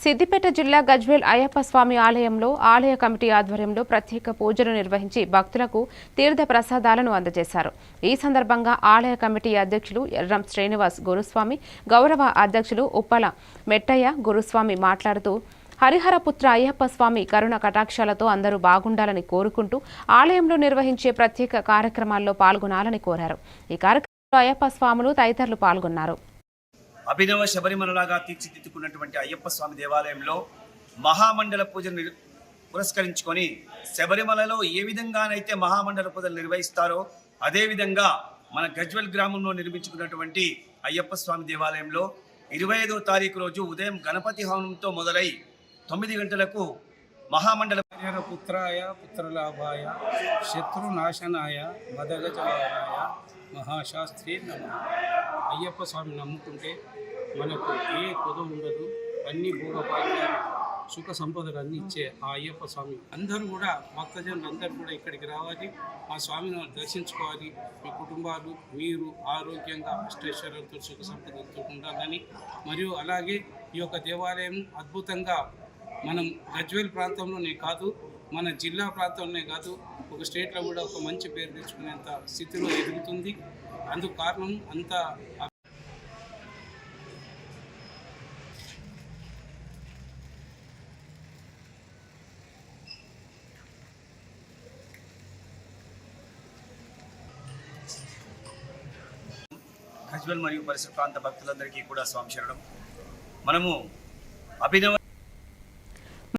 సిద్దిపేట జిల్లా గజ్వేల్ అయ్యప్ప స్వామి ఆలయంలో ఆలయ కమిటీ ఆధ్వర్యంలో ప్రత్యేక పూజలు నిర్వహించి భక్తులకు తీర్థ ప్రసాదాలను అందజేశారు. ఈ సందర్భంగా ఆలయ కమిటీ అధ్యక్షులు ఎర్రం శ్రీనివాస్ గురుస్వామి, గౌరవ అధ్యక్షులు ఉప్పల మెట్టయ్య గురుస్వామి మాట్లాడుతూ హరిహరపుత్ర అయ్యప్ప స్వామి కరుణ కటాక్షాలతో అందరూ బాగుండాలని కోరుకుంటూ ఆలయంలో నిర్వహించే ప్రత్యేక కార్యక్రమాల్లో పాల్గొనాలని కోరారు. ఈ కార్యక్రమంలో అయ్యప్ప స్వాములు తదితరులు పాల్గొన్నారు. అభినవ శబరిమలలాగా తీర్చిదిద్దుకున్నటువంటి అయ్యప్ప స్వామి దేవాలయంలో మహామండల పూజను పురస్కరించుకొని శబరిమలలో ఏ విధంగానైతే మహామండల పూజలు నిర్వహిస్తారో అదేవిధంగా మన గజ్వెల్ గ్రామంలో నిర్మించుకున్నటువంటి అయ్యప్ప స్వామి దేవాలయంలో 25వ తారీఖు రోజు ఉదయం గణపతి హవనంతో మొదలై 9 గంటలకు మహామండల పుత్రాయ పుత్రలాభాయ శత్రునాశనాయ మదగజవారాయ మహాశాస్త్రి నమః. అయ్యప్ప స్వామి నమ్ముకుంటే మనకు ఏ కొద ఉండదు, అన్ని భోగభాగ్యాలు సుఖ సంపదలు అన్ని ఇచ్చే ఆ అయ్యప్ప స్వామి అందరూ కూడా భక్తజనులు అందరూ కూడా ఇక్కడికి రావాలి, ఆ స్వామిని దర్శించుకోవాలి. మీ కుటుంబాలు మీరు ఆరోగ్యంగా అష్టైశ్వర్యాలతో సుఖ సంపదలతో ఉండాలని, మరియు అలాగే ఈ యొక్క దేవాలయం అద్భుతంగా మనం గజ్వేల్ ప్రాంతంలోనే కాదు, మన జిల్లా ప్రాంతంలోనే కాదు, ఒక స్టేట్లో కూడా ఒక మంచి పేరు తెచ్చుకునేంత స్థితిలో ఎదుగుతుంది. అందుకు కారణం అంతా గజ్వెల్ మరియు పరిసర ప్రాంత భక్తులందరికీ కూడా స్వామి శరణం. మనము అభినవ